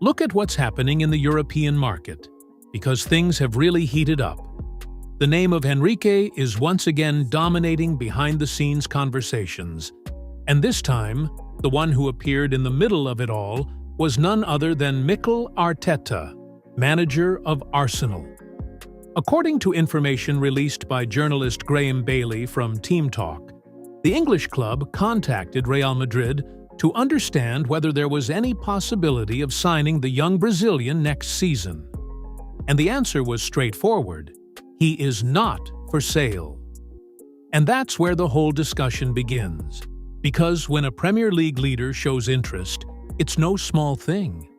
Look at what's happening in the European market, because things have really heated up. The name of Henrique is once again dominating behind-the-scenes conversations, and this time, the one who appeared in the middle of it all was none other than Mikel Arteta, manager of Arsenal. According to information released by journalist Graham Bailey from Team Talk, the English club contacted Real Madrid to understand whether there was any possibility of signing the young Brazilian next season. And the answer was straightforward: he is not for sale. And that's where the whole discussion begins. Because when a Premier League leader shows interest, it's no small thing.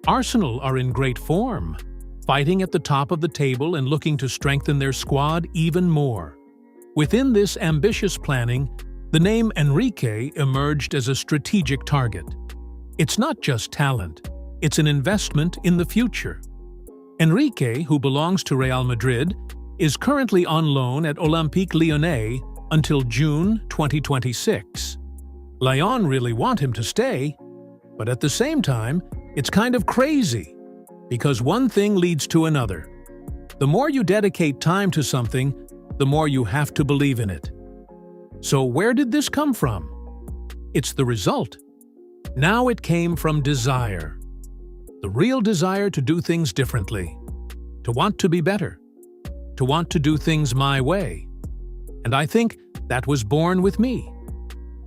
Arsenal are in great form, fighting at the top of the table and looking to strengthen their squad even more. Within this ambitious planning, the name Henrique emerged as a strategic target. It's not just talent, it's an investment in the future. Henrique, who belongs to Real Madrid, is currently on loan at Olympique Lyonnais until June 2026. Lyon really want him to stay, but at the same time, it's kind of crazy, because one thing leads to another. The more you dedicate time to something, the more you have to believe in it. So where did this come from? It's the result. Now it came from desire. The real desire to do things differently, to want to be better, to want to do things my way. And I think that was born with me.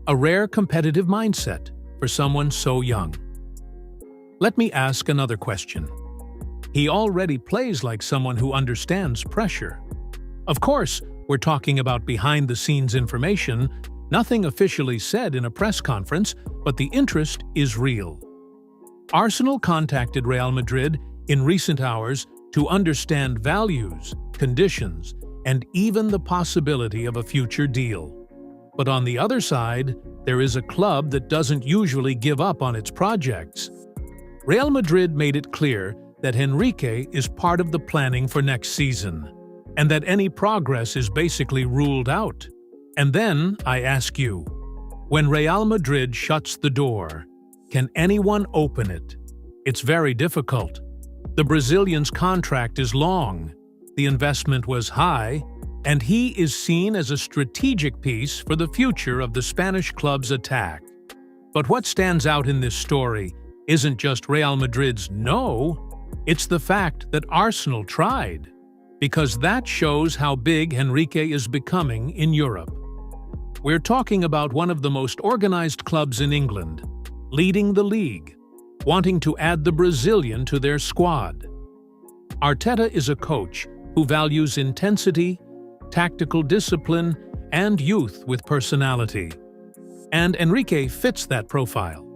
A rare competitive mindset for someone so young. Let me ask another question. He already plays like someone who understands pressure. Of course, we're talking about behind-the-scenes information, nothing officially said in a press conference, but the interest is real. Arsenal contacted Real Madrid in recent hours to understand values, conditions, and even the possibility of a future deal. But on the other side, there is a club that doesn't usually give up on its projects. Real Madrid made it clear that Henrique is part of the planning for next season, and that any progress is basically ruled out. And then, I ask you, when Real Madrid shuts the door, can anyone open it? It's very difficult. The Brazilian's contract is long, the investment was high, and he is seen as a strategic piece for the future of the Spanish club's attack. But what stands out in this story isn't just Real Madrid's no, it's the fact that Arsenal tried, because that shows how big Henrique is becoming in Europe. We're talking about one of the most organized clubs in England, leading the league, wanting to add the Brazilian to their squad. Arteta is a coach who values intensity, tactical discipline, and youth with personality. And Henrique fits that profile.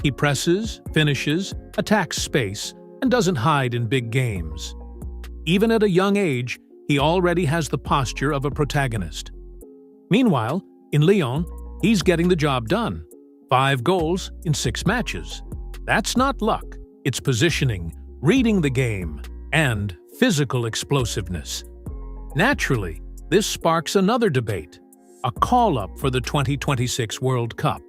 He presses, finishes, attacks space, and doesn't hide in big games. Even at a young age, he already has the posture of a protagonist. Meanwhile, in Lyon, he's getting the job done. 5 goals in 6 matches. That's not luck, it's positioning, reading the game, and physical explosiveness. Naturally, this sparks another debate, a call-up for the 2026 World Cup.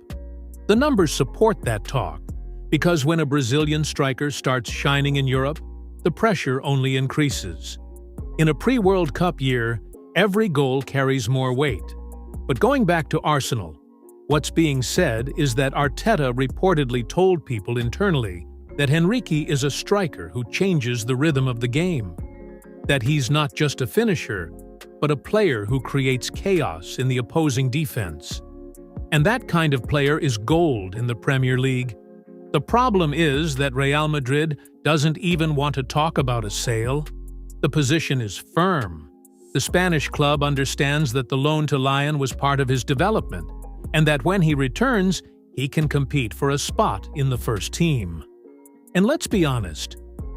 The numbers support that talk, because when a Brazilian striker starts shining in Europe, the pressure only increases. In a pre-World Cup year, every goal carries more weight. But going back to Arsenal, what's being said is that Arteta reportedly told people internally that Henrique is a striker who changes the rhythm of the game. That he's not just a finisher, but a player who creates chaos in the opposing defense. And that kind of player is gold in the Premier League. The problem is that Real Madrid doesn't even want to talk about a sale. The position is firm. The Spanish club understands that the loan to Lyon was part of his development, and that when he returns, he can compete for a spot in the first team. And let's be honest,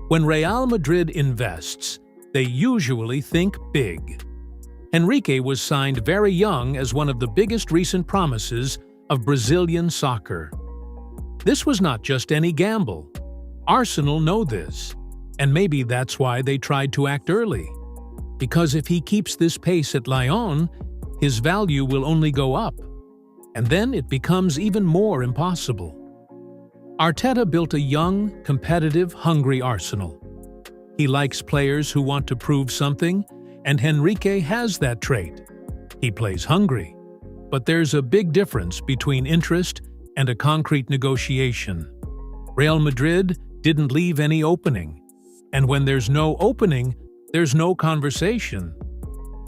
when Real Madrid invests, they usually think big. Henrique was signed very young as one of the biggest recent promises of Brazilian soccer. This was not just any gamble. Arsenal know this, and maybe that's why they tried to act early. Because if he keeps this pace at Lyon, his value will only go up, and then it becomes even more impossible. Arteta built a young, competitive, hungry Arsenal. He likes players who want to prove something, and Henrique has that trait. He plays hungry. But there's a big difference between interest and a concrete negotiation. Real Madrid didn't leave any opening. And when there's no opening, there's no conversation.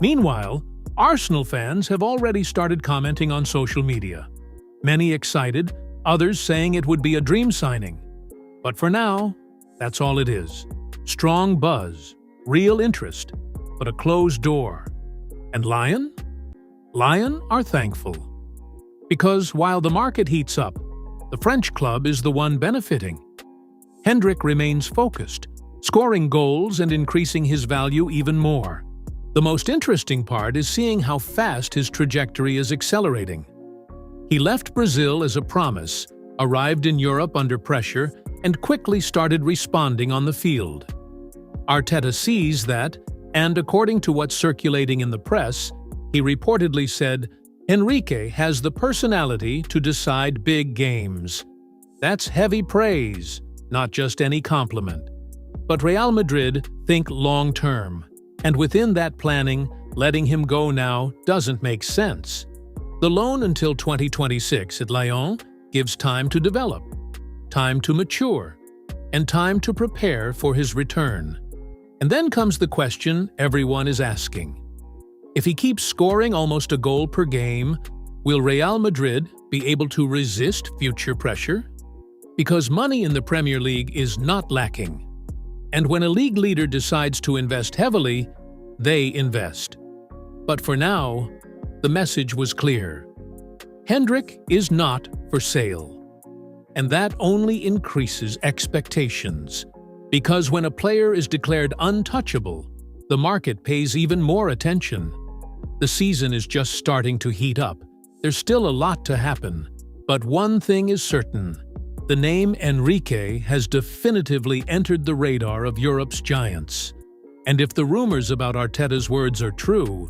Meanwhile, Arsenal fans have already started commenting on social media. Many excited, others saying it would be a dream signing. But for now, that's all it is. Strong buzz, real interest, but a closed door. And Lyon? Lyon are thankful. Because while the market heats up, the French club is the one benefiting. Henrique remains focused, scoring goals and increasing his value even more. The most interesting part is seeing how fast his trajectory is accelerating. He left Brazil as a promise, arrived in Europe under pressure, and quickly started responding on the field. Arteta sees that, and according to what's circulating in the press, he reportedly said, "Henrique has the personality to decide big games." That's heavy praise, not just any compliment. But Real Madrid think long-term, and within that planning, letting him go now doesn't make sense. The loan until 2026 at Lyon gives time to develop, time to mature, and time to prepare for his return. And then comes the question everyone is asking. If he keeps scoring almost a goal per game, will Real Madrid be able to resist future pressure? Because money in the Premier League is not lacking. And when a league leader decides to invest heavily, they invest. But for now, the message was clear. Endrick is not for sale. And that only increases expectations. Because when a player is declared untouchable, the market pays even more attention. The season is just starting to heat up. There's still a lot to happen. But one thing is certain. The name Henrique has definitively entered the radar of Europe's giants. And if the rumors about Arteta's words are true,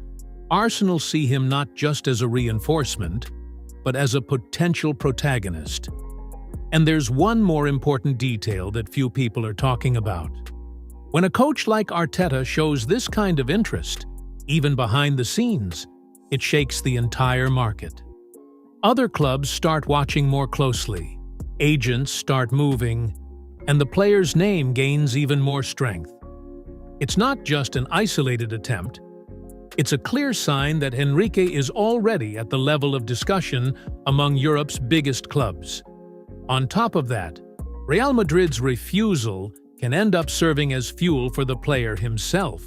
Arsenal see him not just as a reinforcement, but as a potential protagonist. And there's one more important detail that few people are talking about. When a coach like Arteta shows this kind of interest, even behind the scenes, it shakes the entire market. Other clubs start watching more closely, agents start moving, and the player's name gains even more strength. It's not just an isolated attempt. It's a clear sign that Henrique is already at the level of discussion among Europe's biggest clubs. On top of that, Real Madrid's refusal can end up serving as fuel for the player himself.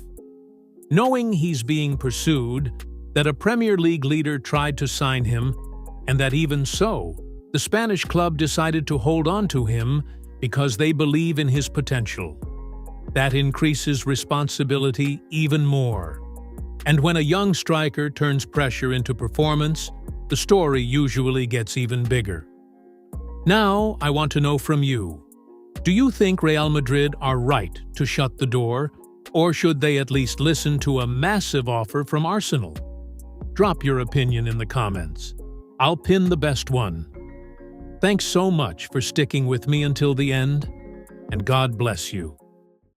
Knowing he's being pursued, that a Premier League leader tried to sign him, and that even so, the Spanish club decided to hold on to him because they believe in his potential. That increases responsibility even more. And when a young striker turns pressure into performance, the story usually gets even bigger. Now, I want to know from you. Do you think Real Madrid are right to shut the door, or should they at least listen to a massive offer from Arsenal? Drop your opinion in the comments. I'll pin the best one. Thanks so much for sticking with me until the end, and God bless you.